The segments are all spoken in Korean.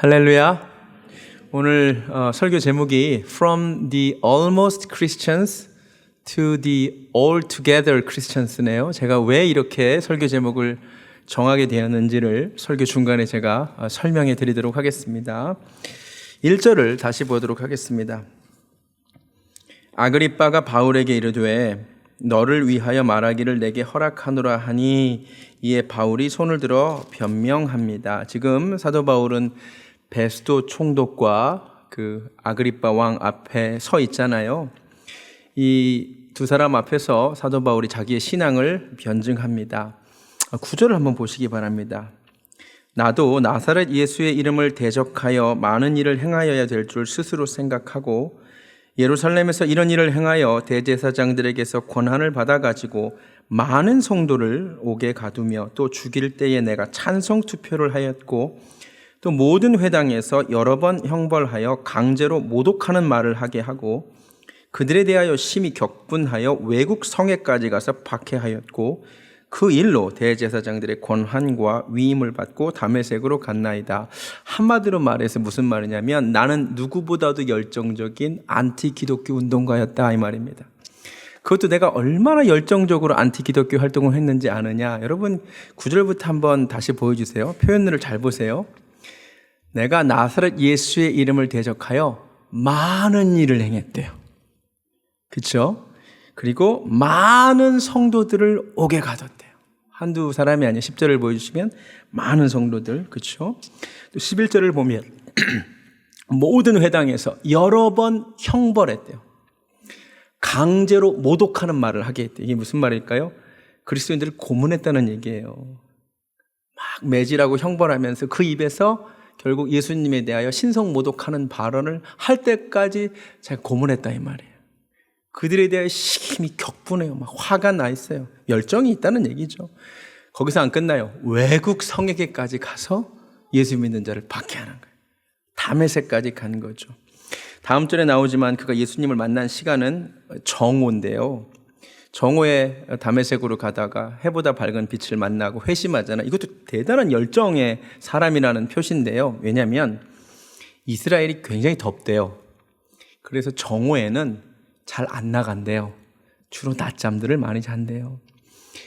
할렐루야. 오늘 설교 제목이 From the Almost Christians to the Altogether Christians네요. 제가 왜 이렇게 설교 제목을 정하게 되었는지를 설교 중간에 제가 설명해 드리도록 하겠습니다. 1절을 다시 보도록 하겠습니다. 아그리빠가 바울에게 이르되 너를 위하여 말하기를 내게 허락하노라 하니 이에 바울이 손을 들어 변명합니다. 지금 사도 바울은 베스도 총독과 그 아그리빠 왕 앞에 서 있잖아요. 이 두 사람 앞에서 사도 바울이 자기의 신앙을 변증합니다. 9절을 한번 보시기 바랍니다. 나도 나사렛 예수의 이름을 대적하여 많은 일을 행하여야 될 줄 스스로 생각하고 예루살렘에서 이런 일을 행하여 대제사장들에게서 권한을 받아가지고 많은 성도를 옥에 가두며 또 죽일 때에 내가 찬성 투표를 하였고 또 모든 회당에서 여러 번 형벌하여 강제로 모독하는 말을 하게 하고 그들에 대하여 심히 격분하여 외국 성에까지 가서 박해하였고 그 일로 대제사장들의 권한과 위임을 받고 다메섹으로 갔나이다. 한마디로 말해서 무슨 말이냐면 나는 누구보다도 열정적인 안티 기독교 운동가였다 이 말입니다. 그것도 내가 얼마나 열정적으로 안티 기독교 활동을 했는지 아느냐. 여러분 9절부터 한번 다시 보여주세요. 표현을 잘 보세요. 내가 나사렛 예수의 이름을 대적하여 많은 일을 행했대요. 그렇죠? 그리고 많은 성도들을 옥에 가뒀대요. 한두 사람이 아니에요. 10절을 보여주시면 많은 성도들, 그렇죠? 또 11절을 보면 모든 회당에서 여러 번 형벌했대요. 강제로 모독하는 말을 하게 했대요. 이게 무슨 말일까요? 그리스도인들을 고문했다는 얘기예요. 막 매질하고 형벌하면서 그 입에서 결국 예수님에 대하여 신성 모독하는 발언을 할 때까지 제가 고문했다 이 말이에요. 그들에 대해 심히 격분해요. 막 화가 나 있어요. 열정이 있다는 얘기죠. 거기서 안 끝나요. 외국 성에게까지 가서 예수 믿는 자를 박해하는 거예요. 다메섹까지 간 거죠. 다음 절에 나오지만 그가 예수님을 만난 시간은 정오인데요. 정오에 다메섹으로 가다가 해보다 밝은 빛을 만나고 회심하잖아요. 이것도 대단한 열정의 사람이라는 표시인데요. 왜냐하면 이스라엘이 굉장히 덥대요. 그래서 정오에는 잘 안 나간대요. 주로 낮잠들을 많이 잔대요.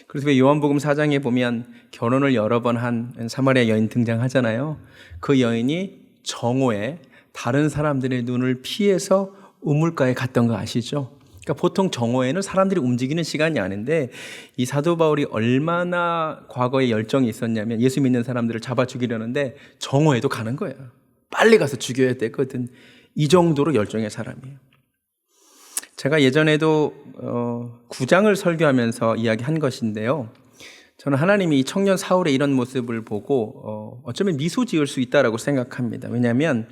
그래서 왜 요한복음 4장에 보면 결혼을 여러 번 한 사마리아 여인 등장하잖아요. 그 여인이 정오에 다른 사람들의 눈을 피해서 우물가에 갔던 거 아시죠? 그러니까 보통 정오에는 사람들이 움직이는 시간이 아닌데 이 사도 바울이 얼마나 과거에 열정이 있었냐면 예수 믿는 사람들을 잡아 죽이려는데 정오에도 가는 거예요. 빨리 가서 죽여야 되거든. 이 정도로 열정의 사람이에요. 제가 예전에도 9장을 설교하면서 이야기한 것인데요. 저는 하나님이 이 청년 사울의 이런 모습을 보고 어쩌면 미소 지을 수 있다라고 생각합니다. 왜냐하면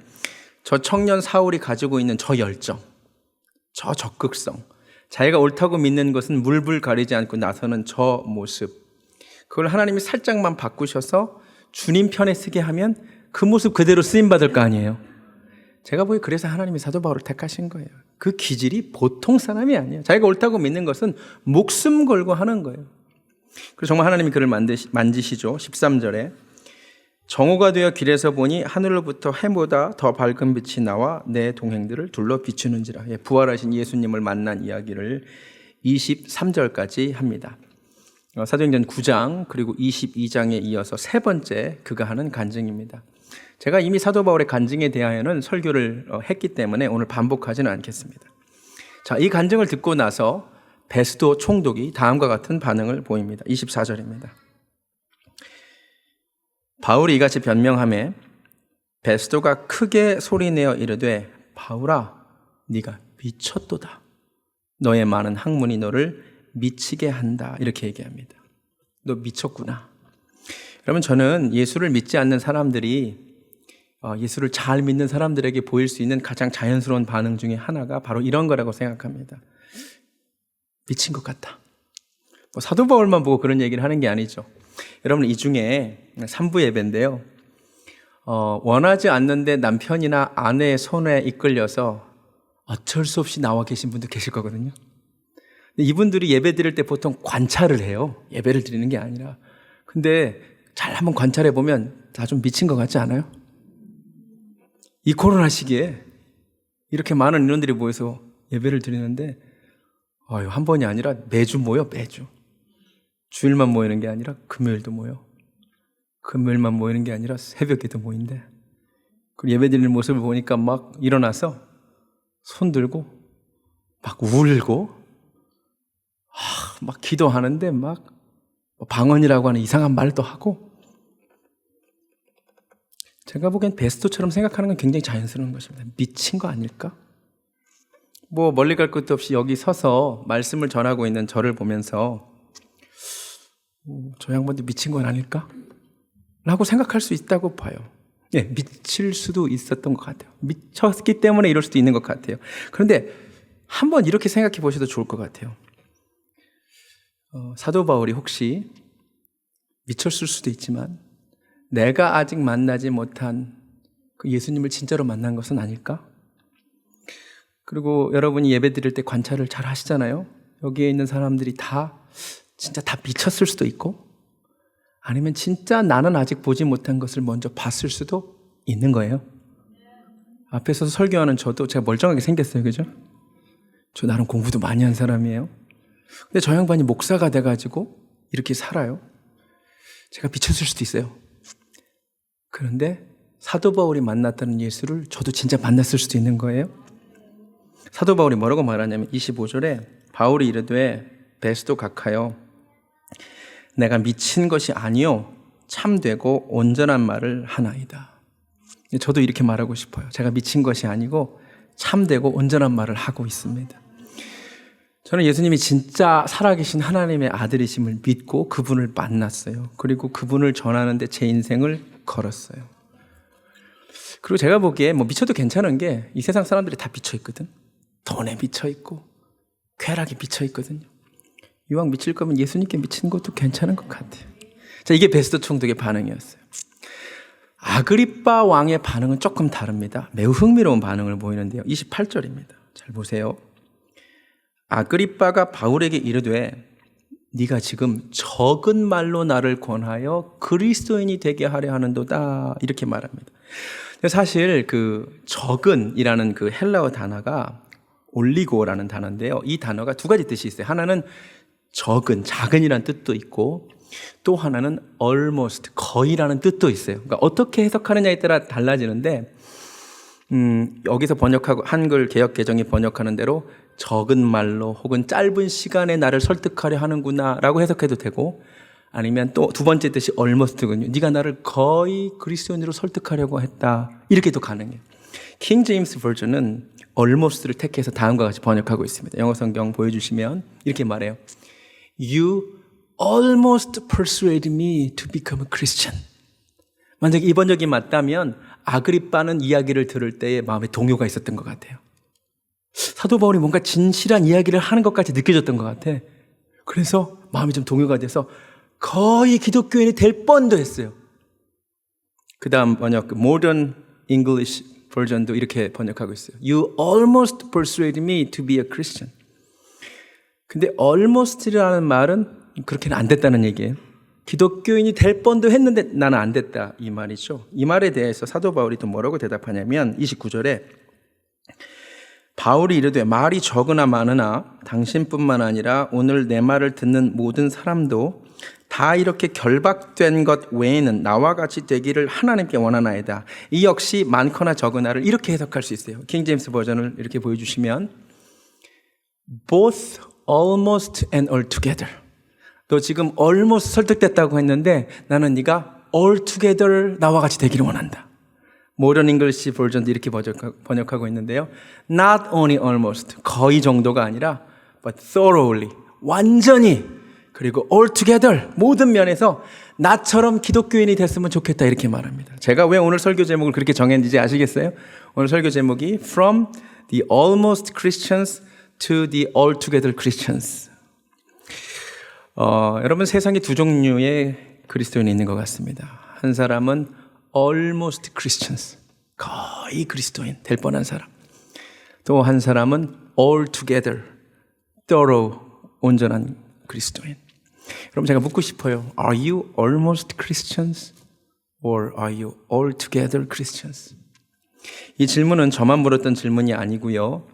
저 청년 사울이 가지고 있는 저 열정, 저 적극성, 자기가 옳다고 믿는 것은 물불 가리지 않고 나서는 저 모습, 그걸 하나님이 살짝만 바꾸셔서 주님 편에 쓰게 하면 그 모습 그대로 쓰임받을 거 아니에요. 제가 보기에 그래서 하나님이 사도 바울을 택하신 거예요. 그 기질이 보통 사람이 아니에요. 자기가 옳다고 믿는 것은 목숨 걸고 하는 거예요. 그래서 정말 하나님이 그를 만지시죠. 13절에 정오가 되어 길에서 보니 하늘로부터 해보다 더 밝은 빛이 나와 내 동행들을 둘러 비추는지라. 부활하신 예수님을 만난 이야기를 23절까지 합니다. 사도행전 9장 그리고 22장에 이어서 세 번째 그가 하는 간증입니다. 제가 이미 사도 바울의 간증에 대하여는 설교를 했기 때문에 오늘 반복하지는 않겠습니다. 자, 이 간증을 듣고 나서 베스도 총독이 다음과 같은 반응을 보입니다. 24절입니다. 바울이 이같이 변명하매 베스도가 크게 소리내어 이르되 바울아 네가 미쳤도다. 너의 많은 학문이 너를 미치게 한다. 이렇게 얘기합니다. 너 미쳤구나. 여러분 저는 예수를 믿지 않는 사람들이 예수를 잘 믿는 사람들에게 보일 수 있는 가장 자연스러운 반응 중에 하나가 바로 이런 거라고 생각합니다. 미친 것 같다. 사도 바울만 보고 그런 얘기를 하는 게 아니죠. 여러분 이 중에 3부 예배인데요. 원하지 않는데 남편이나 아내의 손에 이끌려서 어쩔 수 없이 나와 계신 분도 계실 거거든요. 근데 이분들이 예배 드릴 때 보통 관찰을 해요. 예배를 드리는 게 아니라. 근데 잘 한번 관찰해 보면 다 좀 미친 것 같지 않아요? 이 코로나 시기에 이렇게 많은 인원들이 모여서 예배를 드리는데 한 번이 아니라 매주 모여, 매주. 주일만 모이는 게 아니라 금요일도 모여. 금요일만 모이는 게 아니라 새벽에도 모인대. 그 예배 드리는 모습을 보니까 막 일어나서 손 들고 막 울고 막 기도하는데 막 방언이라고 하는 이상한 말도 하고, 제가 보기엔 베스도처럼 생각하는 건 굉장히 자연스러운 것입니다. 미친 거 아닐까? 멀리 갈 것도 없이 여기 서서 말씀을 전하고 있는 저를 보면서 저 양반도 미친 건 아닐까? 라고 생각할 수 있다고 봐요. 예, 미칠 수도 있었던 것 같아요. 미쳤기 때문에 이럴 수도 있는 것 같아요. 그런데 한번 이렇게 생각해 보셔도 좋을 것 같아요. 사도 바울이 혹시 미쳤을 수도 있지만 내가 아직 만나지 못한 그 예수님을 진짜로 만난 것은 아닐까? 그리고 여러분이 예배 드릴 때 관찰을 잘 하시잖아요. 여기에 있는 사람들이 진짜 다 미쳤을 수도 있고, 아니면 진짜 나는 아직 보지 못한 것을 먼저 봤을 수도 있는 거예요. 앞에 서서 설교하는 저도 제가 멀쩡하게 생겼어요. 그죠? 저 나름 공부도 많이 한 사람이에요. 근데 저 양반이 목사가 돼가지고 이렇게 살아요. 제가 미쳤을 수도 있어요. 그런데 사도 바울이 만났다는 예수를 저도 진짜 만났을 수도 있는 거예요. 사도 바울이 뭐라고 말하냐면 25절에 바울이 이르되 베스도 각하여 내가 미친 것이 아니요 참되고 온전한 말을 하나이다. 저도 이렇게 말하고 싶어요. 제가 미친 것이 아니고 참되고 온전한 말을 하고 있습니다. 저는 예수님이 진짜 살아계신 하나님의 아들이심을 믿고 그분을 만났어요. 그리고 그분을 전하는데 제 인생을 걸었어요. 그리고 제가 보기에 미쳐도 괜찮은 게 이 세상 사람들이 다 미쳐 있거든. 돈에 미쳐 있고 쾌락에 미쳐 있거든요. 이왕 미칠 거면 예수님께 미치는 것도 괜찮은 것 같아요. 자, 이게 베스도 총독의 반응이었어요. 아그리빠 왕의 반응은 조금 다릅니다. 매우 흥미로운 반응을 보이는데요. 28절입니다. 잘 보세요. 아그리빠가 바울에게 이르되 네가 지금 적은 말로 나를 권하여 그리스도인이 되게 하려 하는도다, 이렇게 말합니다. 사실 그 적은이라는 그 헬라어 단어가 올리고라는 단어인데요. 이 단어가 두 가지 뜻이 있어요. 하나는 적은, 작은이라는 뜻도 있고, 또 하나는 almost, 거의라는 뜻도 있어요. 그러니까 어떻게 해석하느냐에 따라 달라지는데, 여기서 번역하고 한글 개역 개정이 번역하는 대로 적은 말로 혹은 짧은 시간에 나를 설득하려 하는구나라고 해석해도 되고, 아니면 또 두 번째 뜻이 almost군요. 네가 나를 거의 그리스도인으로 설득하려고 했다, 이렇게도 가능해요. 킹 제임스 버전은 almost를 택해서 다음과 같이 번역하고 있습니다. 영어 성경 보여주시면 이렇게 말해요. You almost persuaded me to become a Christian. 만약에 이 번역이 맞다면 아그리빠는 이야기를 들을 때에 마음에 동요가 있었던 것 같아요. 사도 바울이 뭔가 진실한 이야기를 하는 것까지 느껴졌던 것 같아. 그래서 마음이 좀 동요가 돼서 거의 기독교인이 될 뻔도 했어요. 그 다음 번역, Modern English 버전도 이렇게 번역하고 있어요. You almost persuaded me to be a Christian. 근데 almost라는 말은 그렇게는 안 됐다는 얘기예요. 기독교인이 될 뻔도 했는데 나는 안 됐다, 이 말이죠. 이 말에 대해서 사도 바울이 또 뭐라고 대답하냐면 29절에 바울이 이르되 말이 적으나 많으나 당신뿐만 아니라 오늘 내 말을 듣는 모든 사람도 다 이렇게 결박된 것 외에는 나와 같이 되기를 하나님께 원하나이다. 이 역시 많거나 적으나를 이렇게 해석할 수 있어요. 킹 제임스 버전을 이렇게 보여주시면 both almost and altogether. 너 지금 almost 설득됐다고 했는데 나는 네가 altogether 나와 같이 되기를 원한다. 모던 잉글리시 버전도 이렇게 번역하고 있는데요. Not only almost, 거의 정도가 아니라 but thoroughly, 완전히, 그리고 altogether, 모든 면에서 나처럼 기독교인이 됐으면 좋겠다, 이렇게 말합니다. 제가 왜 오늘 설교 제목을 그렇게 정했는지 아시겠어요? 오늘 설교 제목이 From the almost Christians to the altogether Christians. 여러분, 세상에 두 종류의 그리스도인이 있는 것 같습니다. 한 사람은 almost Christians, 거의 그리스도인 될 뻔한 사람. 또 한 사람은 altogether, thorough, 온전한 그리스도인. 그럼 제가 묻고 싶어요. Are you almost Christians or are you altogether Christians? 이 질문은 저만 물었던 질문이 아니고요.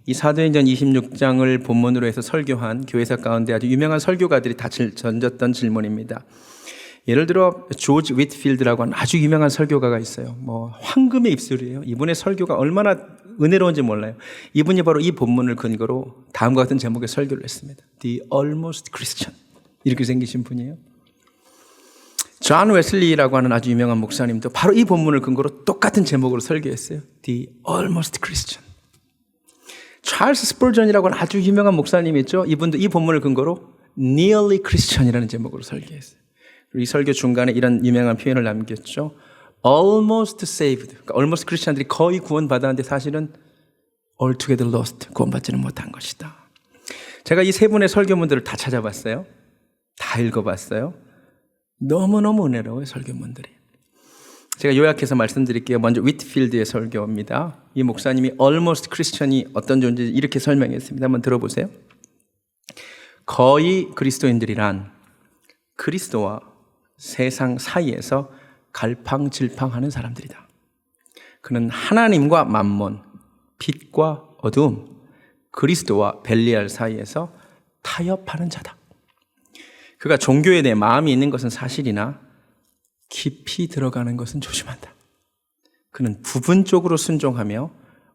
이 사도행전 26장을 본문으로 해서 설교한 교회사 가운데 아주 유명한 설교가들이 다 던졌던 질문입니다. 예를 들어 조지 윗필드라고 하는 아주 유명한 설교가가 있어요. 황금의 입술이에요. 이분의 설교가 얼마나 은혜로운지 몰라요. 이분이 바로 이 본문을 근거로 다음과 같은 제목의 설교를 했습니다. The Almost Christian. 이렇게 생기신 분이에요. 존 웨슬리라고 하는 아주 유명한 목사님도 바로 이 본문을 근거로 똑같은 제목으로 설교했어요. The Almost Christian. 찰스 스펄전이라고 하는 아주 유명한 목사님이 있죠. 이분도 이 본문을 근거로 Nearly Christian이라는 제목으로 설교했어요. 이 설교 중간에 이런 유명한 표현을 남겼죠. Almost saved. 그러니까 almost 크리스천들이 거의 구원받았는데 사실은 altogether lost. 구원받지는 못한 것이다. 제가 이 세 분의 설교문들을 다 찾아봤어요. 다 읽어봤어요. 너무너무 은혜로워요, 설교문들이. 제가 요약해서 말씀드릴게요. 먼저 윗필드의 설교입니다. 이 목사님이 almost 크리스천이 어떤 존재인지 이렇게 설명했습니다. 한번 들어보세요. 거의 그리스도인들이란 그리스도와 세상 사이에서 갈팡질팡하는 사람들이다. 그는 하나님과 만몬, 빛과 어두움, 그리스도와 벨리알 사이에서 타협하는 자다. 그가 종교에 대해 마음이 있는 것은 사실이나 깊이 들어가는 것은 조심한다. 그는 부분적으로 순종하며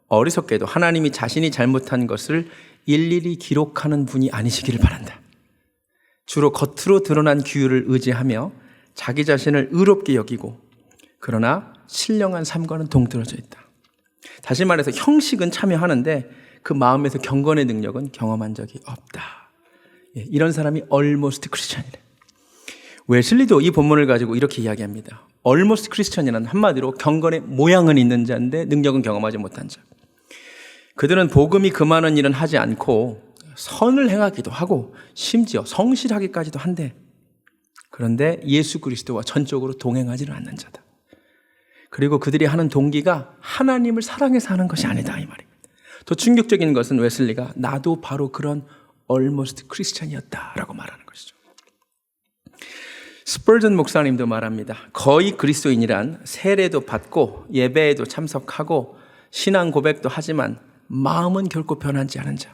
어리석게도 하나님이 자신이 잘못한 것을 일일이 기록하는 분이 아니시기를 바란다. 주로 겉으로 드러난 규율을 의지하며 자기 자신을 의롭게 여기고 그러나 신령한 삶과는 동떨어져 있다. 다시 말해서 형식은 참여하는데 그 마음에서 경건의 능력은 경험한 적이 없다. 이런 사람이 almost Christian이래. 웨슬리도 이 본문을 가지고 이렇게 이야기합니다. almost Christian이란 한마디로 경건의 모양은 있는 자인데 능력은 경험하지 못한 자. 그들은 복음이 금하는 일은 하지 않고 선을 행하기도 하고 심지어 성실하기까지도 한데 그런데 예수 그리스도와 전적으로 동행하지는 않는 자다. 그리고 그들이 하는 동기가 하나님을 사랑해서 하는 것이 아니다 이 말입니다. 더 충격적인 것은 웨슬리가 나도 바로 그런 almost 크리스찬이었다라고 말하는 것이죠. 스펄전 목사님도 말합니다. 거의 그리스도인이란 세례도 받고 예배에도 참석하고 신앙 고백도 하지만 마음은 결코 변하지 않은 자.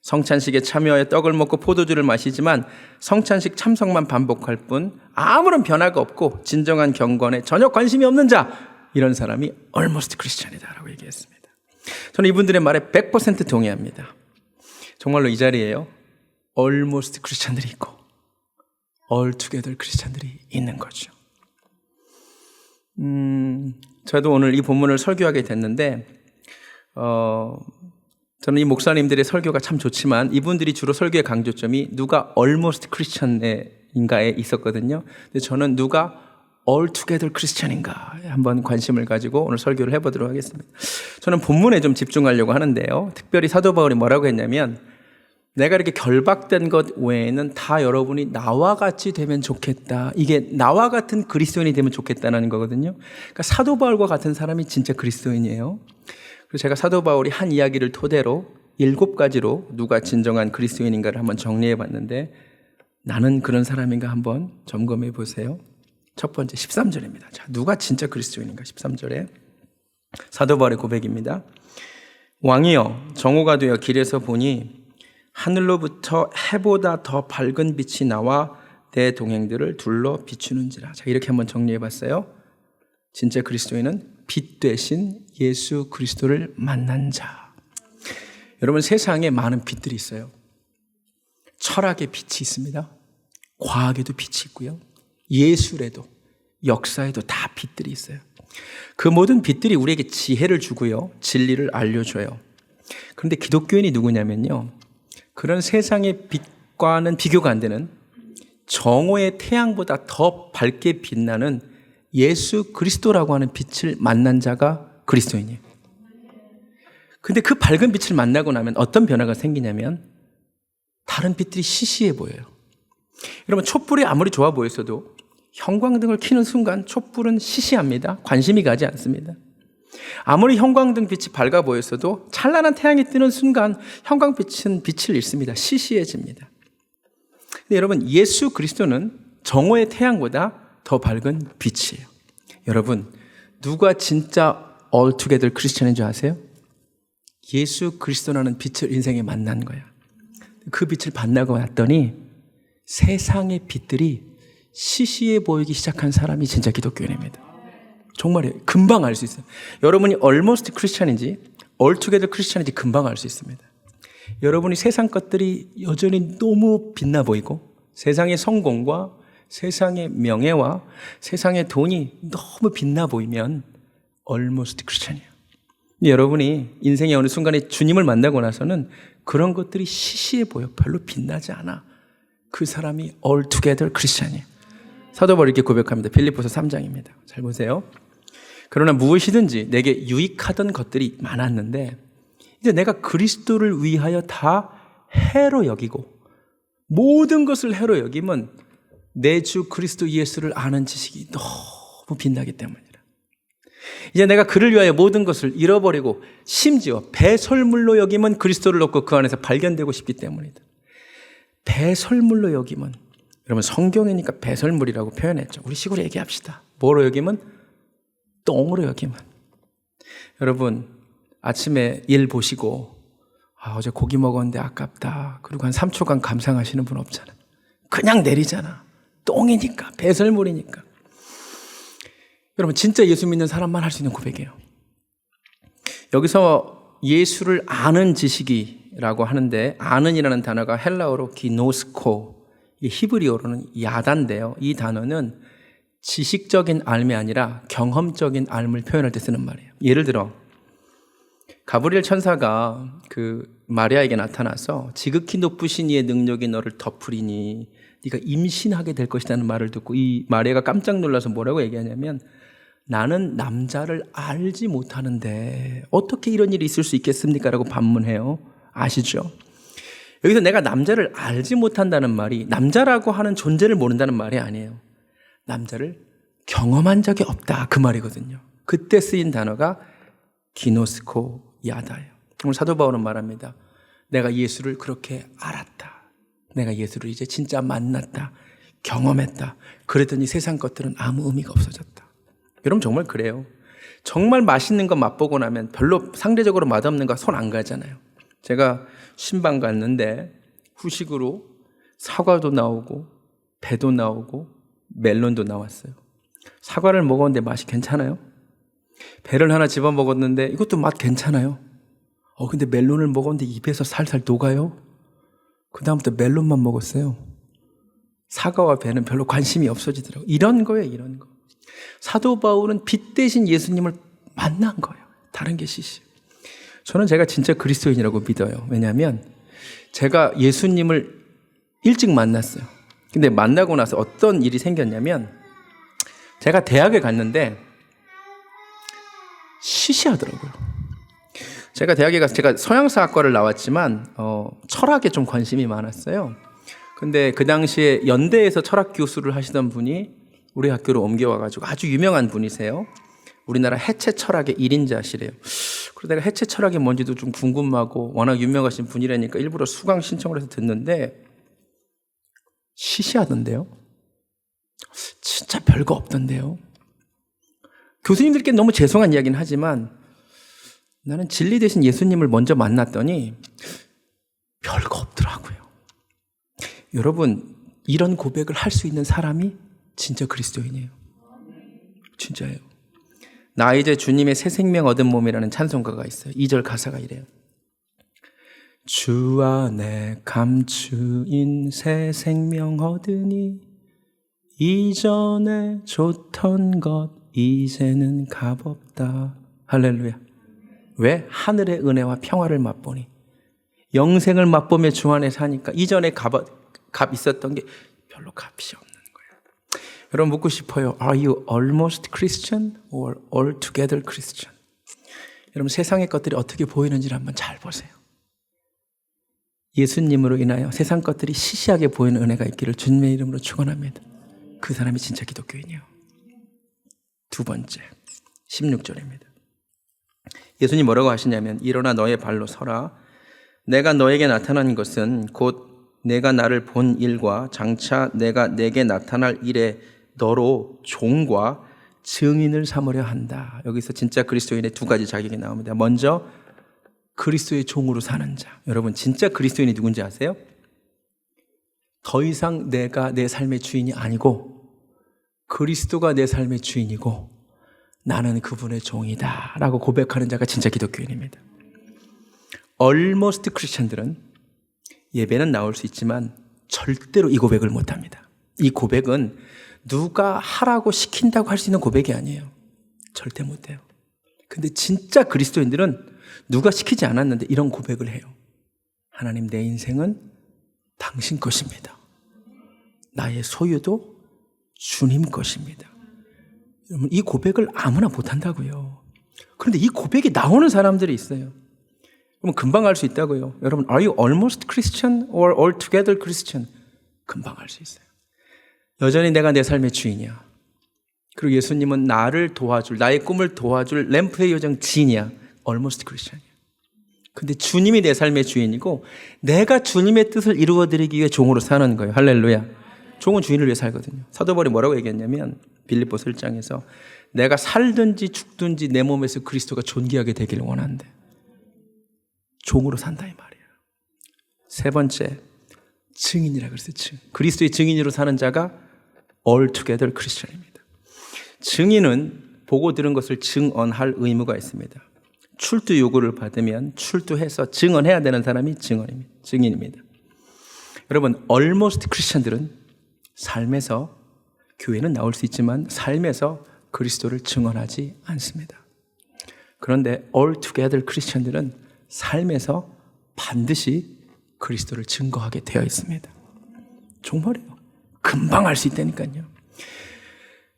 성찬식에 참여하여 떡을 먹고 포도주를 마시지만 성찬식 참석만 반복할 뿐 아무런 변화가 없고 진정한 경건에 전혀 관심이 없는 자, 이런 사람이 almost Christian이다라고 얘기했습니다. 저는 이분들의 말에 100% 동의합니다. 정말로 이 자리에요 almost Christian들이 있고 altogether Christian들이 있는 거죠. 저도 오늘 이 본문을 설교하게 됐는데 저는 이 목사님들의 설교가 참 좋지만 이분들이 주로 설교의 강조점이 누가 almost Christian인가에 있었거든요. 근데 저는 누가 altogether Christian인가에 한번 관심을 가지고 오늘 설교를 해보도록 하겠습니다. 저는 본문에 좀 집중하려고 하는데요. 특별히 사도 바울이 뭐라고 했냐면 내가 이렇게 결박된 것 외에는 다 여러분이 나와 같이 되면 좋겠다. 이게 나와 같은 그리스도인이 되면 좋겠다는 거거든요. 그러니까 사도 바울과 같은 사람이 진짜 그리스도인이에요. 그래서 제가 사도 바울이 한 이야기를 토대로 7가지로 누가 진정한 그리스도인인가를 한번 정리해 봤는데 나는 그런 사람인가 한번 점검해 보세요. 첫 번째 13절입니다. 자, 누가 진짜 그리스도인인가 13절에 사도 바울의 고백입니다. 왕이여 정오가 되어 길에서 보니 하늘로부터 해보다 더 밝은 빛이 나와 내 동행들을 둘러 비추는지라. 자, 이렇게 한번 정리해 봤어요. 진짜 그리스도인은 빛 되신 예수 그리스도를 만난 자. 여러분 세상에 많은 빛들이 있어요. 철학의 빛이 있습니다. 과학에도 빛이 있고요. 예술에도 역사에도 다 빛들이 있어요. 그 모든 빛들이 우리에게 지혜를 주고요. 진리를 알려줘요. 그런데 기독교인이 누구냐면요. 그런 세상의 빛과는 비교가 안 되는 정오의 태양보다 더 밝게 빛나는 예수 그리스도라고 하는 빛을 만난 자가 그리스도인이에요. 근데 그 밝은 빛을 만나고 나면 어떤 변화가 생기냐면 다른 빛들이 시시해 보여요. 여러분 촛불이 아무리 좋아 보였어도 형광등을 켜는 순간 촛불은 시시합니다. 관심이 가지 않습니다. 아무리 형광등 빛이 밝아 보였어도 찬란한 태양이 뜨는 순간 형광빛은 빛을 잃습니다. 시시해집니다. 근데 여러분 예수 그리스도는 정오의 태양보다 더 밝은 빛이에요. 여러분 누가 진짜 altogether Christian인 줄 아세요? 예수 그리스도라는 빛을 인생에 만난 거야. 그 빛을 만나고 났더니 세상의 빛들이 시시해 보이기 시작한 사람이 진짜 기독교인입니다. 정말이에요. 금방 알 수 있어요. 여러분이 almost Christian인지 altogether Christian인지 금방 알 수 있습니다. 여러분이 세상 것들이 여전히 너무 빛나 보이고 세상의 성공과 세상의 명예와 세상의 돈이 너무 빛나 보이면 almost Christian이에요. 여러분이 인생의 어느 순간에 주님을 만나고 나서는 그런 것들이 시시해 보여. 별로 빛나지 않아. 그 사람이 altogether Christian이에요. 사도 바울이 이렇게 고백합니다. 빌립보서 3장입니다. 잘 보세요. 그러나 무엇이든지 내게 유익하던 것들이 많았는데 이제 내가 그리스도를 위하여 다 해로 여기고 모든 것을 해로 여기면 내 주 그리스도 예수를 아는 지식이 너무 빛나기 때문이라. 이제 내가 그를 위하여 모든 것을 잃어버리고 심지어 배설물로 여기면 그리스도를 얻고 그 안에서 발견되고 싶기 때문이다. 배설물로 여기면, 여러분 성경이니까 배설물이라고 표현했죠. 우리 식으로 얘기합시다. 뭐로 여기면? 똥으로 여기면. 여러분 아침에 일 보시고 어제 고기 먹었는데 아깝다. 그리고 한 3초간 감상하시는 분 없잖아. 그냥 내리잖아. 똥이니까, 배설물이니까. 여러분 진짜 예수 믿는 사람만 할 수 있는 고백이에요. 여기서 예수를 아는 지식이라고 하는데 아는이라는 단어가 헬라어로 기노스코, 히브리어로는 야단인데요. 이 단어는 지식적인 알이 아니라 경험적인 알을 표현할 때 쓰는 말이에요. 예를 들어 가브리엘 천사가 그 마리아에게 나타나서 지극히 높으신 이의 능력이 너를 덮으리니 네가 임신하게 될 것이라는 말을 듣고 이 마리아가 깜짝 놀라서 뭐라고 얘기하냐면 나는 남자를 알지 못하는데 어떻게 이런 일이 있을 수 있겠습니까? 라고 반문해요. 아시죠? 여기서 내가 남자를 알지 못한다는 말이 남자라고 하는 존재를 모른다는 말이 아니에요. 남자를 경험한 적이 없다 그 말이거든요. 그때 쓰인 단어가 기노스코 야다예요. 오늘 사도 바울은 말합니다. 내가 예수를 그렇게 알았다. 내가 예수를 이제 진짜 만났다. 경험했다. 그랬더니 세상 것들은 아무 의미가 없어졌다. 여러분 정말 그래요. 정말 맛있는 거 맛보고 나면 별로 상대적으로 맛없는 거 손 안 가잖아요. 제가 신방 갔는데 후식으로 사과도 나오고 배도 나오고 멜론도 나왔어요. 사과를 먹었는데 맛이 괜찮아요? 배를 하나 집어 먹었는데 이것도 맛 괜찮아요? 근데 멜론을 먹었는데 입에서 살살 녹아요? 그 다음부터 멜론만 먹었어요. 사과와 배는 별로 관심이 없어지더라고요. 이런 거예요, 이런 거. 사도 바울은 빛 대신 예수님을 만난 거예요. 다른 게 시시. 저는 제가 진짜 그리스도인이라고 믿어요. 왜냐하면 제가 예수님을 일찍 만났어요. 근데 만나고 나서 어떤 일이 생겼냐면 제가 대학에 갔는데 시시하더라고요. 제가 대학에 가서 제가 서양사학과를 나왔지만 철학에 좀 관심이 많았어요. 근데 그 당시에 연대에서 철학 교수를 하시던 분이 우리 학교로 옮겨와가지고 아주 유명한 분이세요. 우리나라 해체 철학의 1인자시래요. 그래서 내가 해체 철학이 뭔지도 좀 궁금하고 워낙 유명하신 분이라니까 일부러 수강 신청을 해서 듣는데 시시하던데요. 진짜 별거 없던데요. 교수님들께 너무 죄송한 이야기는 하지만 나는 진리 대신 예수님을 먼저 만났더니 별거 없더라고요. 여러분 이런 고백을 할 수 있는 사람이 진짜 그리스도인이에요. 진짜예요. 나 이제 주님의 새 생명 얻은 몸이라는 찬송가가 있어요. 2절 가사가 이래요. 주 안에 감추인 새 생명 얻으니 이전에 좋던 것 이제는 값없다. 할렐루야. 왜? 하늘의 은혜와 평화를 맛보니 영생을 맛보며 주 안에 사니까 이전에 값 있었던 게 별로 값이 없는 거예요. 여러분 묻고 싶어요. Are you almost Christian or altogether Christian? 여러분 세상의 것들이 어떻게 보이는지를 한번 잘 보세요. 예수님으로 인하여 세상 것들이 시시하게 보이는 은혜가 있기를 주님의 이름으로 축원합니다. 그 사람이 진짜 기독교인이에요. 두 번째 16절입니다. 예수님 뭐라고 하시냐면 일어나 너의 발로 서라. 내가 너에게 나타난 것은 곧 내가 나를 본 일과 장차 내가 내게 나타날 일에 너로 종과 증인을 삼으려 한다. 여기서 진짜 그리스도인의 두 가지 자격이 나옵니다. 먼저 그리스도의 종으로 사는 자. 여러분 진짜 그리스도인이 누군지 아세요? 더 이상 내가 내 삶의 주인이 아니고 그리스도가 내 삶의 주인이고 나는 그분의 종이다 라고 고백하는 자가 진짜 기독교인입니다. Almost 크리스천들은 예배는 나올 수 있지만 절대로 이 고백을 못합니다. 이 고백은 누가 하라고 시킨다고 할 수 있는 고백이 아니에요. 절대 못해요. 근데 진짜 그리스도인들은 누가 시키지 않았는데 이런 고백을 해요. 하나님, 내 인생은 당신 것입니다. 나의 소유도 주님 것입니다. 여러분, 이 고백을 아무나 못한다고요. 그런데 이 고백이 나오는 사람들이 있어요. 그러면 금방 알 수 있다고요. 여러분, are you almost Christian or altogether Christian? 금방 알 수 있어요. 여전히 내가 내 삶의 주인이야. 그리고 예수님은 나를 도와줄, 나의 꿈을 도와줄 램프의 요정 지인이야. almost Christian이야. 근데 주님이 내 삶의 주인이고 내가 주님의 뜻을 이루어드리기 위해 종으로 사는 거예요. 할렐루야. 종은 주인을 위해 살거든요. 사도 바울이 뭐라고 얘기했냐면 빌립보서 1장에서 내가 살든지 죽든지 내 몸에서 그리스도가 존귀하게 되기를 원한대. 종으로 산다 이 말이에요. 세 번째, 증인이라 그랬어요. 그리스도의 증인으로 사는 자가 altogether Christian입니다. 증인은 보고 들은 것을 증언할 의무가 있습니다. 출두 요구를 받으면 출두해서 증언해야 되는 사람이 증인입니다. 여러분, almost 크리스천들은 삶에서, 교회는 나올 수 있지만 삶에서 그리스도를 증언하지 않습니다. 그런데 altogether 크리스천들은 삶에서 반드시 그리스도를 증거하게 되어 있습니다. 정말이에요. 금방 알 수 있다니까요.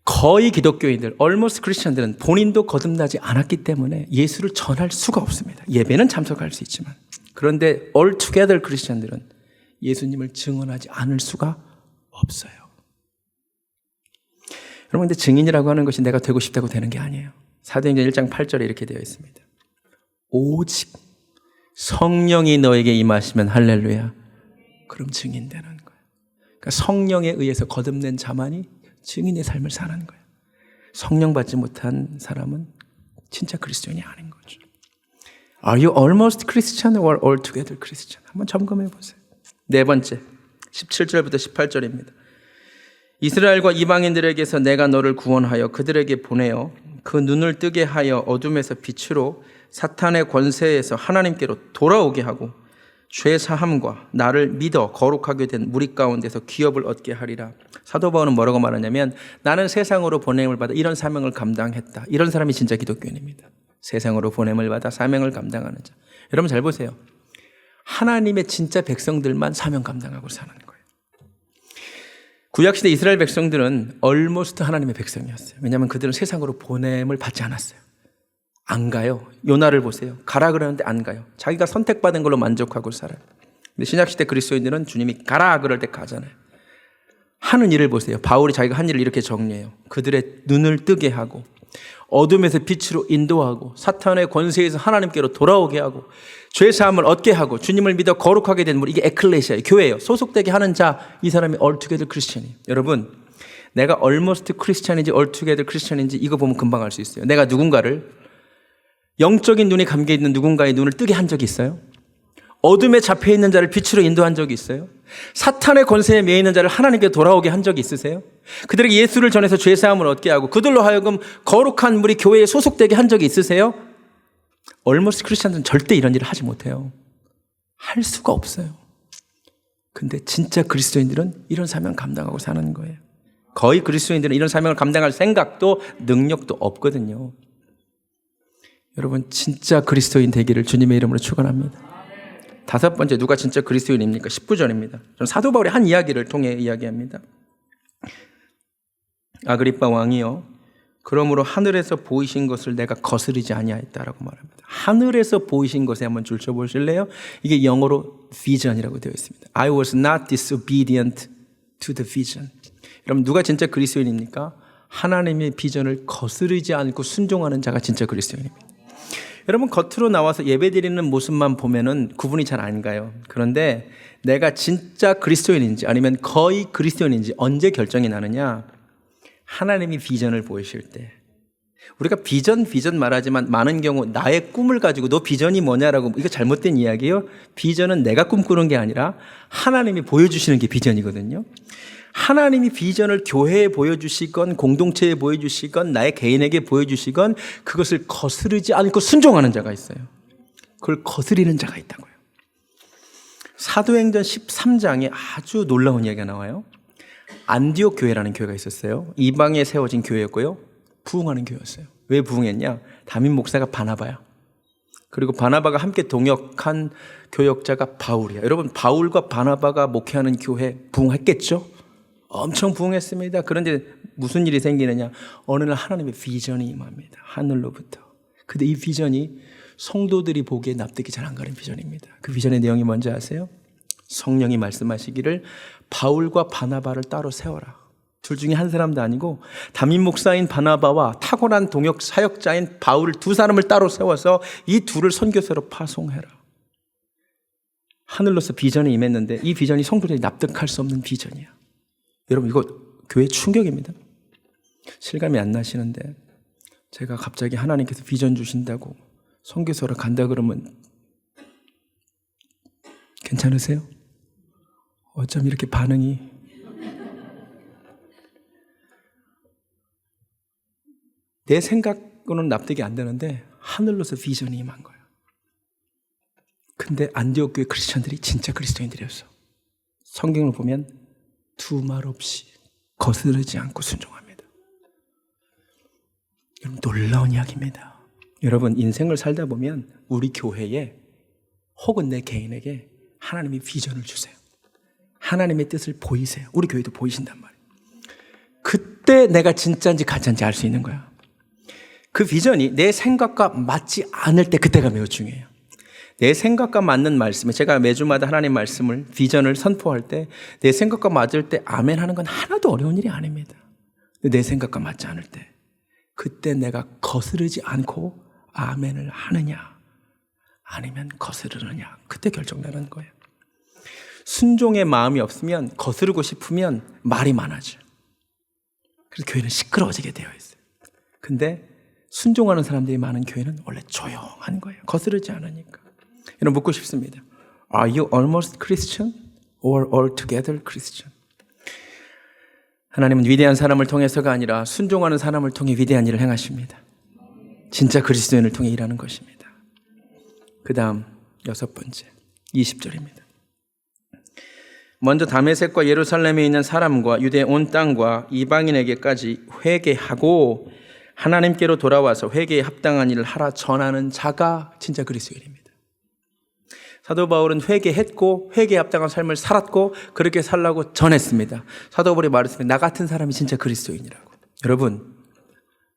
거의 기독교인들, almost 크리스천들은 본인도 거듭나지 않았기 때문에 예수를 전할 수가 없습니다. 예배는 참석할 수 있지만. 그런데 altogether 크리스천들은 예수님을 증언하지 않을 수가 없어요. 여러분, 근데 증인이라고 하는 것이 내가 되고 싶다고 되는 게 아니에요. 사도행전 1장 8절에 이렇게 되어 있습니다. 오직 성령이 너에게 임하시면 할렐루야. 그럼 증인되는 거예요. 그러니까 성령에 의해서 거듭낸 자만이 증인의 삶을 사는 거예요. 성령 받지 못한 사람은 진짜 그리스도인이 아닌 거죠. Are you almost Christian or altogether Christian? 한번 점검해 보세요. 네 번째, 17절부터 18절입니다. 이스라엘과 이방인들에게서 내가 너를 구원하여 그들에게 보내어 그 눈을 뜨게 하여 어둠에서 빛으로 사탄의 권세에서 하나님께로 돌아오게 하고 죄 사함과 나를 믿어 거룩하게 된 무리 가운데서 기업을 얻게 하리라. 사도 바울은 뭐라고 말하냐면 나는 세상으로 보냄을 받아 이런 사명을 감당했다. 이런 사람이 진짜 기독교인입니다. 세상으로 보냄을 받아 사명을 감당하는 자. 여러분 잘 보세요. 하나님의 진짜 백성들만 사명 감당하고 사는 거예요. 구약시대 이스라엘 백성들은 almost 하나님의 백성이었어요. 왜냐하면 그들은 세상으로 보냄을 받지 않았어요. 안 가요. 요나를 보세요. 가라 그러는데 안 가요. 자기가 선택받은 걸로 만족하고 살아요. 근데 신약시대 그리스도인들은 주님이 가라 그럴 때 가잖아요. 하는 일을 보세요. 바울이 자기가 한 일을 이렇게 정리해요. 그들의 눈을 뜨게 하고 어둠에서 빛으로 인도하고 사탄의 권세에서 하나님께로 돌아오게 하고 죄사함을 얻게 하고 주님을 믿어 거룩하게 된 무리. 이게 에클레시아예요. 교회예요. 소속되게 하는 자, 이 사람이 altogether Christian이에요. 여러분, 내가 almost Christian인지 altogether Christian인지 이거 보면 금방 알 수 있어요. 내가 누군가를, 영적인 눈이 감겨있는 누군가의 눈을 뜨게 한 적이 있어요? 어둠에 잡혀있는 자를 빛으로 인도한 적이 있어요? 사탄의 권세에 매이는 자를 하나님께 돌아오게 한 적이 있으세요? 그들에게 예수를 전해서 죄사함을 얻게 하고 그들로 하여금 거룩한 무리 교회에 소속되게 한 적이 있으세요? almost 크리스천들은 절대 이런 일을 하지 못해요. 할 수가 없어요. 근데 진짜 그리스도인들은 이런 사명 감당하고 사는 거예요. 거의 그리스도인들은 이런 사명을 감당할 생각도 능력도 없거든요. 여러분, 진짜 그리스도인 되기를 주님의 이름으로 축원합니다. 다섯 번째, 누가 진짜 그리스도인입니까? 19절입니다. 저는 사도 바울의 한 이야기를 통해 이야기합니다. 아그리빠 왕이요, 그러므로 하늘에서 보이신 것을 내가 거스르지 아니하였다라고 말합니다. 하늘에서 보이신 것에 한번 줄쳐 보실래요? 이게 영어로 vision이라고 되어 있습니다. I was not disobedient to the vision. 여러분, 누가 진짜 그리스도인입니까? 하나님의 비전을 거스르지 않고 순종하는 자가 진짜 그리스도인입니다. 여러분, 겉으로 나와서 예배드리는 모습만 보면은 구분이 잘 안 가요. 그런데 내가 진짜 그리스도인인지 아니면 거의 그리스도인인지 언제 결정이 나느냐? 하나님이 비전을 보이실 때 우리가 비전 말하지만 많은 경우 나의 꿈을 가지고 너 비전이 뭐냐라고 이거 잘못된 이야기예요. 비전은 내가 꿈꾸는 게 아니라 하나님이 보여주시는 게 비전이거든요. 하나님이 비전을 교회에 보여주시건 공동체에 보여주시건 나의 개인에게 보여주시건 그것을 거스르지 않고 순종하는 자가 있어요. 그걸 거스리는 자가 있다고요. 사도행전 13장에 아주 놀라운 이야기가 나와요. 안디옥 교회라는 교회가 있었어요. 이방에 세워진 교회였고요. 부흥하는 교회였어요. 왜 부흥했냐? 담임 목사가 바나바야. 그리고 바나바가 함께 동역한 교역자가 바울이야. 여러분, 바울과 바나바가 목회하는 교회 부흥했겠죠? 엄청 부흥했습니다. 그런데 무슨 일이 생기느냐? 어느 날 하나님의 비전이 임합니다. 하늘로부터. 근데 이 비전이 성도들이 보기에 납득이 잘 안 가는 비전입니다. 그 비전의 내용이 뭔지 아세요? 성령이 말씀하시기를 바울과 바나바를 따로 세워라. 둘 중에 한 사람도 아니고 담임 목사인 바나바와 탁월한 동역 사역자인 바울 두 사람을 따로 세워서 이 둘을 선교사로 파송해라. 하늘로서 비전이 임했는데 이 비전이 성도들이 납득할 수 없는 비전이야. 여러분, 이거 교회 충격입니다. 실감이 안 나시는데 제가 갑자기 하나님께서 비전 주신다고 선교사로 간다 그러면 괜찮으세요? 어쩜 이렇게 반응이 내 생각으로는 납득이 안 되는데 하늘로서 비전이 임한 거예요. 근데 안디옥 교회 크리스천들이 진짜 그리스도인들이었어. 성경을 보면 두 말 없이 거스르지 않고 순종합니다. 여러분, 놀라운 이야기입니다. 여러분, 인생을 살다 보면 우리 교회에 혹은 내 개인에게 하나님이 비전을 주세요. 하나님의 뜻을 보이세요. 우리 교회도 보이신단 말이에요. 그때 내가 진짜인지 가짜인지 알 수 있는 거야. 그 비전이 내 생각과 맞지 않을 때 그때가 매우 중요해요. 내 생각과 맞는 말씀에 제가 매주마다 하나님 말씀을 비전을 선포할 때 내 생각과 맞을 때 아멘 하는 건 하나도 어려운 일이 아닙니다. 내 생각과 맞지 않을 때 그때 내가 거스르지 않고 아멘을 하느냐 아니면 거스르느냐 그때 결정나는 거예요. 순종의 마음이 없으면 거스르고 싶으면 말이 많아져요. 그래서 교회는 시끄러워지게 되어 있어요. 근데 순종하는 사람들이 많은 교회는 원래 조용한 거예요. 거스르지 않으니까. 여러분, 묻고 싶습니다. Are you almost Christian or altogether Christian? 하나님은 위대한 사람을 통해서가 아니라 순종하는 사람을 통해 위대한 일을 행하십니다. 진짜 그리스도인을 통해 일하는 것입니다. 그 다음 6번째 20절입니다. 먼저 다메섹과 예루살렘에 있는 사람과 유대 온 땅과 이방인에게까지 회개하고 하나님께로 돌아와서 회개에 합당한 일을 하라 전하는 자가 진짜 그리스도인입니다. 사도 바울은 회개했고 회개에 합당한 삶을 살았고 그렇게 살라고 전했습니다. 사도 바울이 말했습니다. 나 같은 사람이 진짜 그리스도인이라고. 여러분,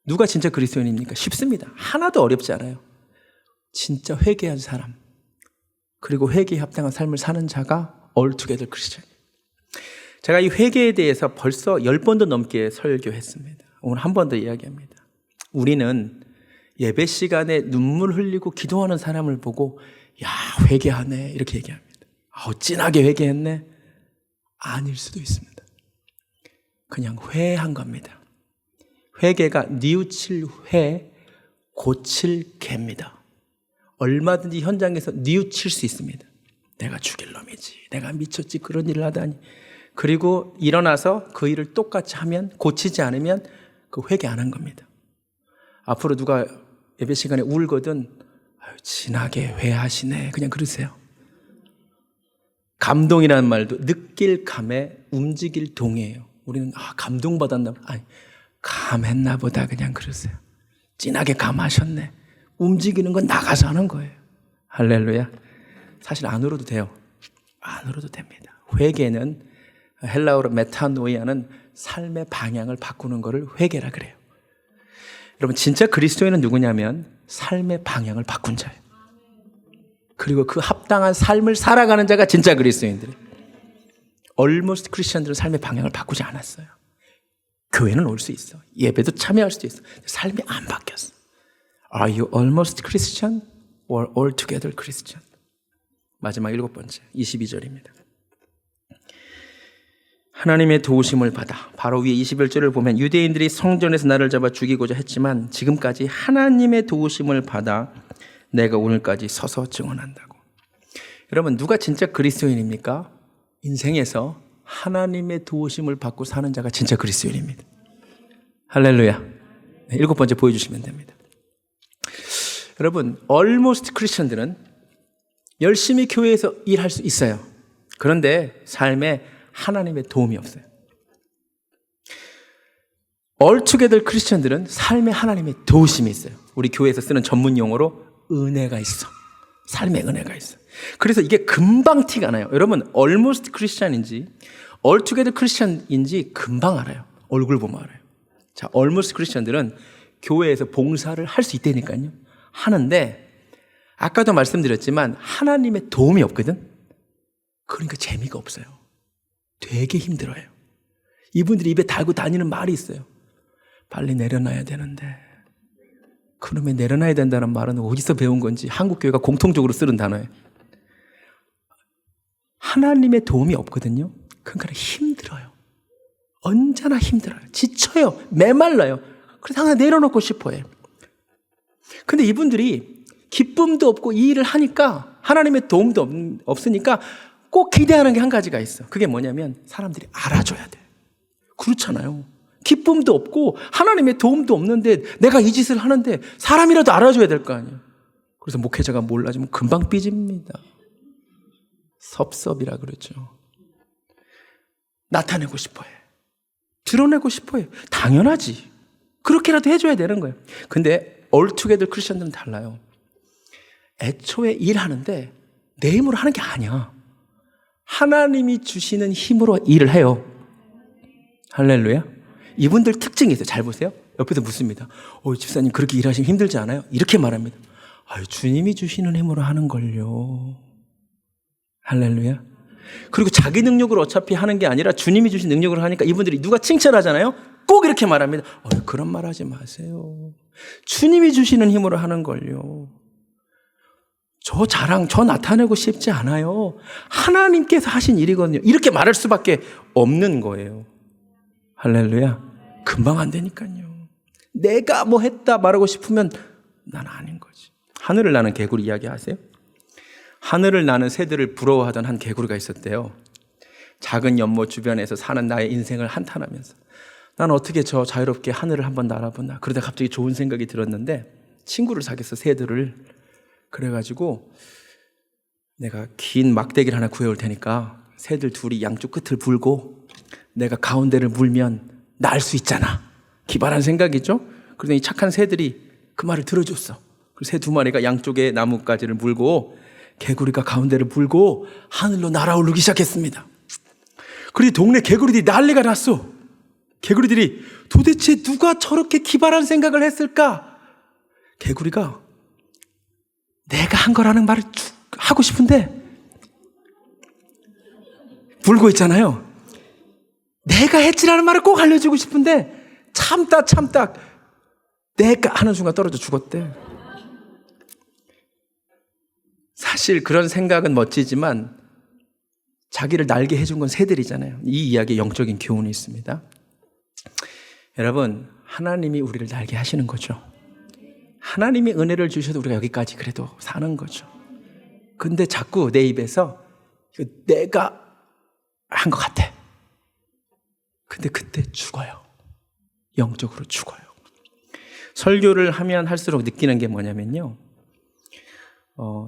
누가 진짜 그리스도인입니까? 쉽습니다. 하나도 어렵지 않아요. 진짜 회개한 사람 그리고 회개에 합당한 삶을 사는 자가 altogether Christian. 제가 이 회개에 대해서 벌써 10번도 넘게 설교했습니다. 오늘 한 번 더 이야기합니다. 우리는 예배 시간에 눈물 흘리고 기도하는 사람을 보고 야, 회개하네 이렇게 얘기합니다. 진하게 회개했네. 아닐 수도 있습니다. 그냥 회한 겁니다. 회개가 뉘우칠 회, 고칠 개입니다. 얼마든지 현장에서 뉘우칠 수 있습니다. 내가 죽일 놈이지, 내가 미쳤지, 그런 일을 하다니. 그리고 일어나서 그 일을 똑같이 하면, 고치지 않으면 그 회개 안 한 겁니다. 앞으로 누가 예배 시간에 울거든 진하게 회하시네 그냥 그러세요. 감동이라는 말도 느낄 감에 움직일 동이에요. 우리는 감동받았나 보다. 아니, 감했나 보다 그냥 그러세요. 진하게 감하셨네. 움직이는 건 나가서 하는 거예요. 할렐루야. 사실 안 울어도 돼요. 안 울어도 됩니다. 회개는 헬라어로 메타노이아는 삶의 방향을 바꾸는 것을 회개라 그래요. 여러분, 진짜 그리스도인은 누구냐면 삶의 방향을 바꾼 자예요. 그리고 그 합당한 삶을 살아가는 자가 진짜 그리스도인들이에요. almost 크리스천들은 삶의 방향을 바꾸지 않았어요. 교회는 올 수 있어. 예배도 참여할 수도 있어. 삶이 안 바뀌었어. Are you almost Christian or altogether Christian? 마지막 7번째 22절입니다. 하나님의 도우심을 받아. 바로 위에 21절을 보면 유대인들이 성전에서 나를 잡아 죽이고자 했지만 지금까지 하나님의 도우심을 받아 내가 오늘까지 서서 증언한다고. 여러분, 누가 진짜 그리스도인입니까? 인생에서 하나님의 도우심을 받고 사는 자가 진짜 그리스도인입니다. 할렐루야. 네, 7번째 보여주시면 됩니다. 여러분, almost 크리스천들은 열심히 교회에서 일할 수 있어요. 그런데 삶에 하나님의 도움이 없어요. altogether 크리스천들은 삶에 하나님의 도우심이 있어요. 우리 교회에서 쓰는 전문 용어로 은혜가 있어. 삶에 은혜가 있어. 그래서 이게 금방 티가 나요. 여러분, almost 크리스천인지 altogether 크리스천인지 금방 알아요. 얼굴 보면 알아요. 자, almost 크리스천들은 교회에서 봉사를 할 수 있다니까요. 하는데 아까도 말씀드렸지만 하나님의 도움이 없거든. 그러니까 재미가 없어요. 되게 힘들어요. 이분들이 입에 달고 다니는 말이 있어요. 빨리 내려놔야 되는데. 그놈의 내려놔야 된다는 말은 어디서 배운 건지 한국교회가 공통적으로 쓰는 단어예요. 하나님의 도움이 없거든요. 그러니까 힘들어요. 언제나 힘들어요. 지쳐요. 메말라요. 그래서 항상 내려놓고 싶어요. 근데 이분들이 기쁨도 없고 이 일을 하니까 하나님의 도움도 없으니까 꼭 기대하는 게 한 가지가 있어. 그게 뭐냐면 사람들이 알아줘야 돼. 그렇잖아요. 기쁨도 없고 하나님의 도움도 없는데 내가 이 짓을 하는데 사람이라도 알아줘야 될 거 아니에요. 그래서 목회자가 몰라주면 금방 삐집니다. 섭섭이라 그러죠. 나타내고 싶어요. 드러내고 싶어요. 당연하지. 그렇게라도 해줘야 되는 거예요. 근데 altogether 크리스천들은 달라요. 애초에 일하는데 내 힘으로 하는 게 아니야. 하나님이 주시는 힘으로 일을 해요. 할렐루야. 이분들 특징이 있어요. 잘 보세요. 옆에서 묻습니다. 집사님 그렇게 일하시면 힘들지 않아요? 이렇게 말합니다. 주님이 주시는 힘으로 하는 걸요. 할렐루야. 그리고 자기 능력으로 어차피 하는 게 아니라 주님이 주신 능력으로 하니까 이분들이 누가 칭찬하잖아요. 꼭 이렇게 말합니다. 그런 말 하지 마세요. 주님이 주시는 힘으로 하는 걸요. 저 자랑, 저 나타내고 싶지 않아요. 하나님께서 하신 일이거든요. 이렇게 말할 수밖에 없는 거예요. 할렐루야. 금방 안 되니까요. 내가 뭐 했다 말하고 싶으면 난 아닌 거지. 하늘을 나는 개구리 이야기 아세요? 하늘을 나는 새들을 부러워하던 한 개구리가 있었대요. 작은 연못 주변에서 사는 나의 인생을 한탄하면서 난 어떻게 저 자유롭게 하늘을 한번 날아보나. 그러다 갑자기 좋은 생각이 들었는데 친구를 사귀었어, 새들을. 그래가지고 내가 긴 막대기를 하나 구해올 테니까 새들 둘이 양쪽 끝을 불고 내가 가운데를 물면 날 수 있잖아. 기발한 생각이죠? 그러더니 착한 새들이 그 말을 들어줬어. 새 2마리가 양쪽에 나뭇가지를 물고 개구리가 가운데를 물고 하늘로 날아오르기 시작했습니다. 그런데 동네 개구리들이 난리가 났어. 개구리들이 도대체 누가 저렇게 기발한 생각을 했을까? 개구리가 내가 한 거라는 말을 쭉 하고 싶은데 불고 있잖아요. 내가 했지라는 말을 꼭 알려주고 싶은데 참다 내가 하는 순간 떨어져 죽었대. 사실 그런 생각은 멋지지만 자기를 날게 해준 건 새들이잖아요. 이 이야기에 영적인 교훈이 있습니다. 여러분, 하나님이 우리를 날게 하시는 거죠. 하나님이 은혜를 주셔도 우리가 여기까지 그래도 사는 거죠. 근데 자꾸 내 입에서 내가 한 것 같아. 근데 그때 죽어요. 영적으로 죽어요. 설교를 하면 할수록 느끼는 게 뭐냐면요.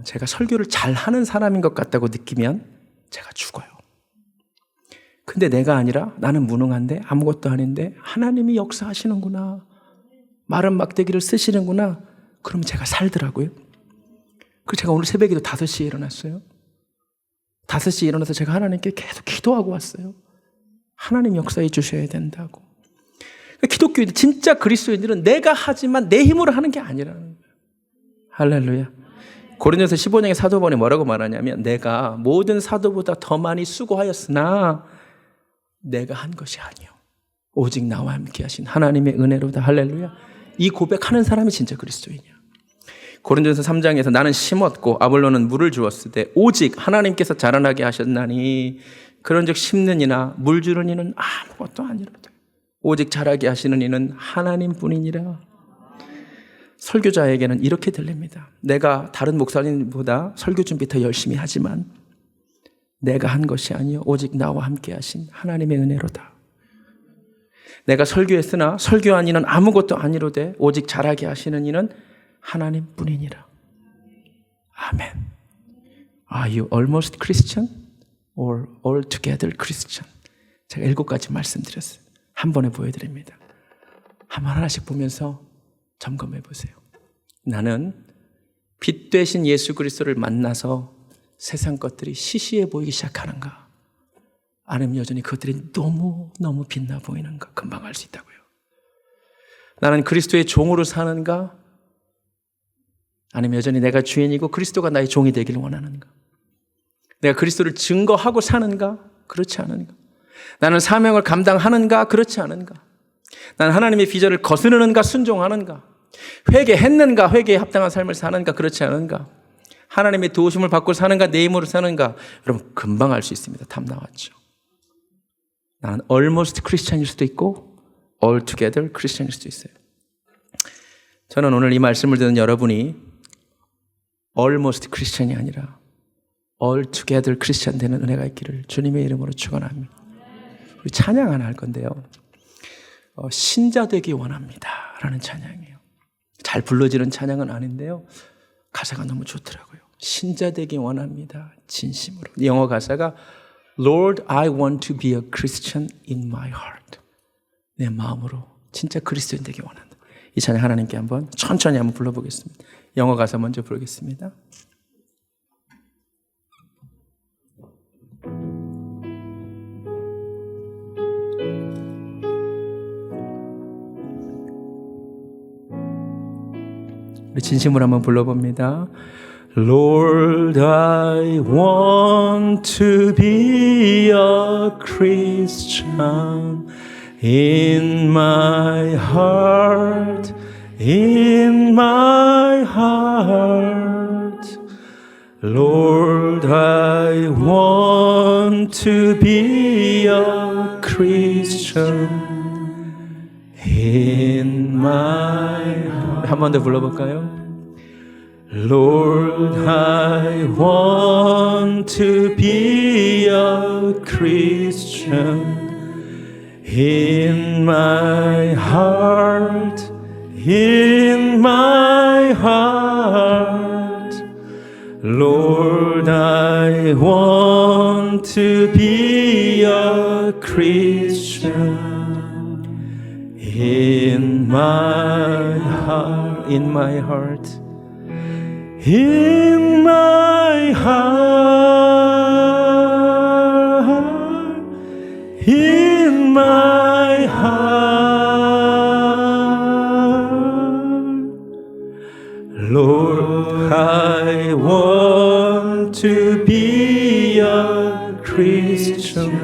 제가 설교를 잘하는 사람인 것 같다고 느끼면 제가 죽어요. 근데 내가 아니라 나는 무능한데 아무것도 아닌데 하나님이 역사하시는구나. 마른 막대기를 쓰시는구나. 그러면 제가 살더라고요. 그래서 제가 오늘 새벽에도 5시에 일어났어요. 5시에 일어나서 제가 하나님께 계속 기도하고 왔어요. 하나님 역사해 주셔야 된다고. 기독교인들, 진짜 그리스도인들은 내가 하지만 내 힘으로 하는 게 아니라는 거예요. 할렐루야. 고린도서 15장의 사도 바울이 뭐라고 말하냐면 내가 모든 사도보다 더 많이 수고하였으나 내가 한 것이 아니요 오직 나와 함께 하신 하나님의 은혜로다. 할렐루야. 이 고백하는 사람이 진짜 그리스도인이야. 고린도서 3장에서 나는 심었고 아볼로는 물을 주었을 때 오직 하나님께서 자라나게 하셨나니 그런즉 심는 이나 물 주는 이는 아무것도 아니로되 오직 자라게 하시는 이는 하나님뿐이니라. 설교자에게는 이렇게 들립니다. 내가 다른 목사님보다 설교 준비 더 열심히 하지만 내가 한 것이 아니요 오직 나와 함께 하신 하나님의 은혜로다. 내가 설교했으나 설교한 이는 아무것도 아니로되 오직 자라게 하시는 이는 하나님뿐이니라. 아멘. Are you almost Christian or altogether Christian? 제가 7가지 말씀드렸어요. 한 번에 보여드립니다. 하나씩 보면서 점검해 보세요. 나는 빛 되신 예수 그리스도를 만나서 세상 것들이 시시해 보이기 시작하는가? 아니면 여전히 그것들이 너무 빛나 보이는가? 금방 알 수 있다고요. 나는 그리스도의 종으로 사는가? 아니면 여전히 내가 주인이고 그리스도가 나의 종이 되기를 원하는가? 내가 그리스도를 증거하고 사는가? 그렇지 않은가? 나는 사명을 감당하는가? 그렇지 않은가? 나는 하나님의 비전을 거스르는가? 순종하는가? 회개했는가? 회개에 합당한 삶을 사는가? 그렇지 않은가? 하나님의 도우심을 받고 사는가? 내 힘으로 사는가? 여러분 금방 알 수 있습니다. 답 나왔죠. 나는 almost Christian일 수도 있고 altogether Christian일 수도 있어요. 저는 오늘 이 말씀을 듣는 여러분이 almost Christian이 아니라 altogether Christian 되는 은혜가 있기를 주님의 이름으로 축원합니다. 우리 찬양 하나 할 건데요. 신자 되기 원합니다 라는 찬양이에요. 잘 불러지는 찬양은 아닌데요. 가사가 너무 좋더라고요. 신자 되기 원합니다. 진심으로. 영어 가사가 Lord, I want to be a Christian in my heart. 내 마음으로 진짜 그리스도인 되기 원한다. 이 찬양 하나님께 한번 천천히 한번 불러보겠습니다. 영어 가사 먼저 부르겠습니다. 우리 진심으로 한번 불러봅니다. Lord, I want to be a Christian in my heart, in my heart. Lord, I want to be a Christian in my heart. 한 번 더 불러볼까요? Lord, I want to be a Christian in my heart, in my heart. Lord, I want to be a Christian in my heart, in my heart. In my heart, in my heart, Lord, I want to be a Christian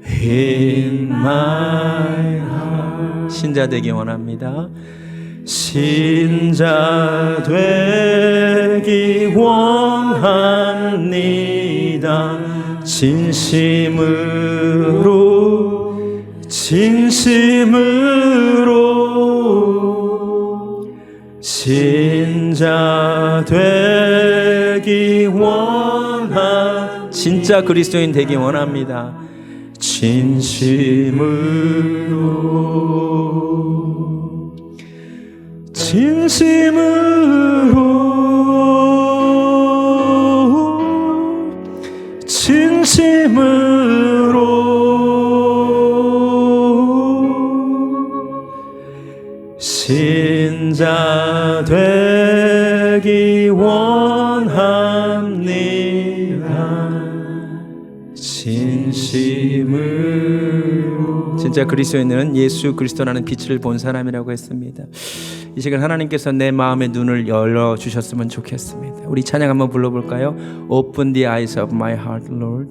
in my heart. 신자 되기 원합니다. 신자 되기 원합니다. 진심으로 신자 되기 원합니다. 진짜 그리스도인 되기 원합니다. 신자 되기 원합니다. 진심으로. 진짜 그리스도인은 예수 그리스도라는 빛을 본 사람이라고 했습니다. 이 시간 하나님께서 내 마음의 눈을 열어주셨으면 좋겠습니다. 우리 찬양 한번 불러볼까요? Open the eyes of my heart, Lord.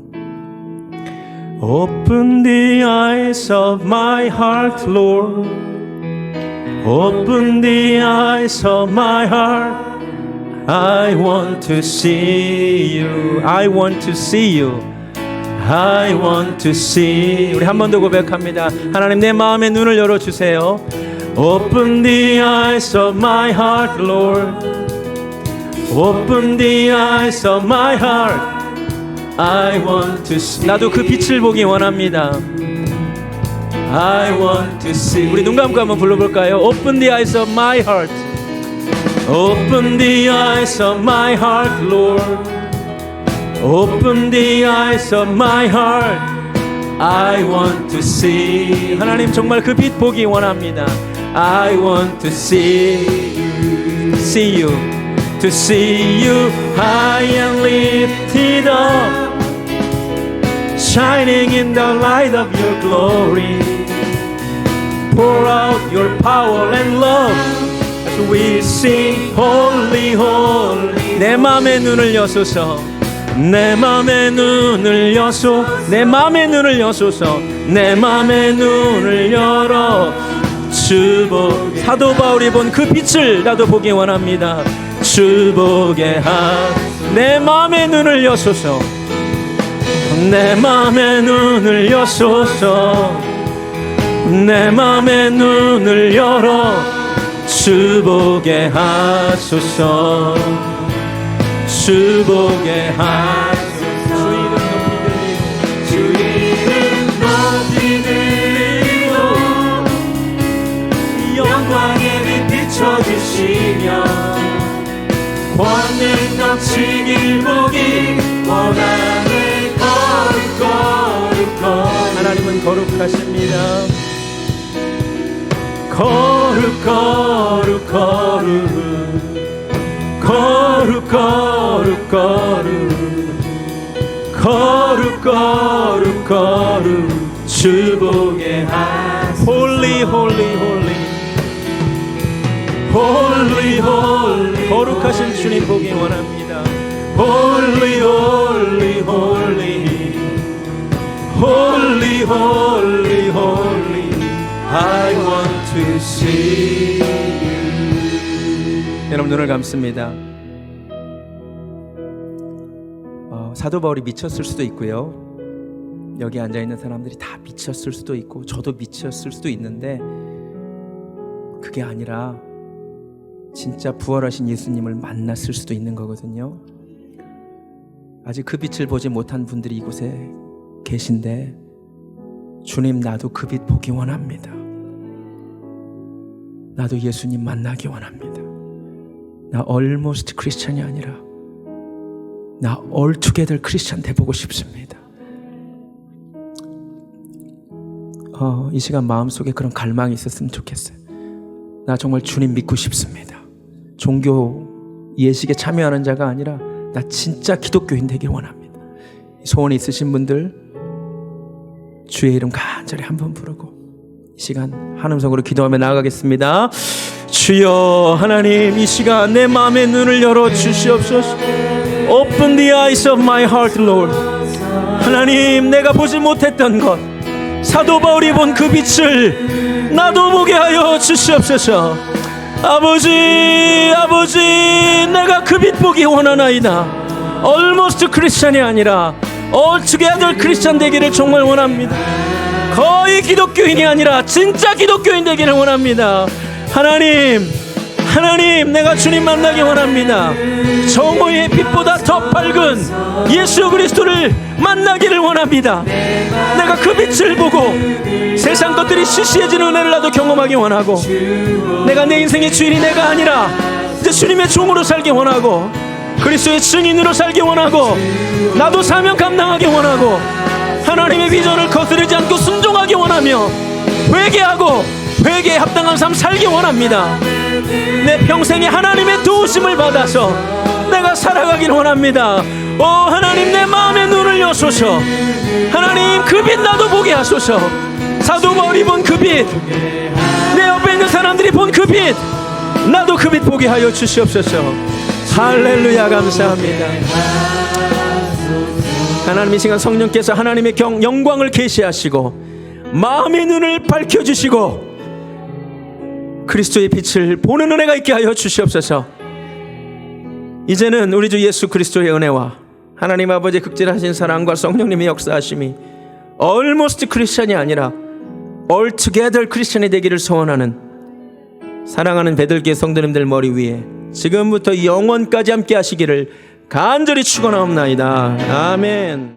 Open the eyes of my heart, Lord. Open the eyes of my heart. I want to see you. I want to see you. I want to see. 우리 한 번 더 고백합니다. 하나님 내 마음의 눈을 열어주세요. Open the eyes of my heart, Lord. Open the eyes of my heart. I want to see. 나도 그 빛을 보기 원합니다. I want to see. 우리 눈 감고 한번 불러볼까요? Open the eyes of my heart. Open the eyes of my heart, Lord. Open the eyes of my heart. I want to see. 하나님 정말 그 빛 보기 원합니다. I want to see you, to see you high and lifted up, shining in the light of your glory. Pour out your power and love as we sing holy, holy. 내 맘의 눈을 여소서, 내 맘의 눈을 여소, 내 맘의 눈을 여소서, 내 맘의 눈을 열어 주보게. 사도 바울이 본 그 빛을 나도 보기 원합니다. 주보게 내 맘의 눈을 여소서, 내 맘의 눈을 여소서, 내 맘의 눈을 열어 주보게 하소서, 주보게 하소서. 주 이름 높이 들리고 영광의 빛 비춰주시며 권능 넘치길 보기 원하는 거룩 하나님은 거룩하십니다. 거룩 거룩 거룩 거룩 거룩 거룩 거룩 거룩 주보게 하소서. Holy holy holy holy holy 거룩하신 주님 보기 원합니다. Holy holy holy holy holy holy I want to see you. 여러분 눈을 감습니다. 사도 바울이 미쳤을 수도 있고요, 여기 앉아있는 사람들이 다 미쳤을 수도 있고 저도 미쳤을 수도 있는데 그게 아니라 진짜 부활하신 예수님을 만났을 수도 있는 거거든요. 아직 그 빛을 보지 못한 분들이 이곳에 계신데 주님 나도 그 빛 보기 원합니다. 나도 예수님 만나기 원합니다. 나 almost 크리스찬이 아니라 나 altogether 크리스찬 돼보고 싶습니다. 이 시간 마음속에 그런 갈망이 있었으면 좋겠어요. 나 정말 주님 믿고 싶습니다. 종교 예식에 참여하는 자가 아니라 나 진짜 기독교인 되길 원합니다. 소원이 있으신 분들 주의 이름 간절히 한번 부르고 이 시간 한음성으로 기도하며 나아가겠습니다. 주여 하나님, 이 시간 내 마음의 눈을 열어 주시옵소서. Open the eyes of my heart, Lord. 하나님, 내가 보지 못했던 것, 사도 바울이 본 그 빛을 나도 보게 하여 주시옵소서. 아버지, 아버지, 내가 그 빛 보기 원하나이다. Almost 크리스찬이 아니라 altogether 크리스찬 되기를 정말 원합니다. 거의 기독교인이 아니라 진짜 기독교인 되기를 원합니다. 하나님, 하나님, 내가 주님 만나기 원합니다. 정오의 빛보다 더 밝은 예수 그리스도를 만나기를 원합니다. 내가 그 빛을 보고 세상 것들이 시시해지는 은혜를 나도 경험하기 원하고, 내가 내 인생의 주인이 내가 아니라 이제 주님의 종으로 살기 원하고, 그리스도의 증인으로 살기 원하고, 나도 사명 감당하기 원하고, 하나님의 비전을 거스르지 않고 순종하기 원하며, 회개하고 회개에 합당한 삶 살기 원합니다. 내 평생에 하나님의 도우심을 받아서 내가 살아가길 원합니다. 오 하나님, 내 마음의 눈을 여소서. 하나님, 그 빛 나도 보게 하소서. 사도 바울이 본 그 빛, 내 옆에 있는 사람들이 본 그 빛, 나도 그 빛 보게 하여 주시옵소서. 할렐루야, 감사합니다. 하나님, 이 시간 성령께서 하나님의 영광을 계시하시고 마음의 눈을 밝혀주시고 그리스도의 빛을 보는 은혜가 있게 하여 주시옵소서. 이제는 우리 주 예수 그리스도의 은혜와 하나님 아버지의 극진하신 사랑과 성령님의 역사하심이 almost 크리스천이 아니라 altogether 크리스천이 되기를 소원하는 사랑하는 베들기의 성도님들 머리 위에 지금부터 영원까지 함께 하시기를 간절히 축원하옵나이다. 아멘.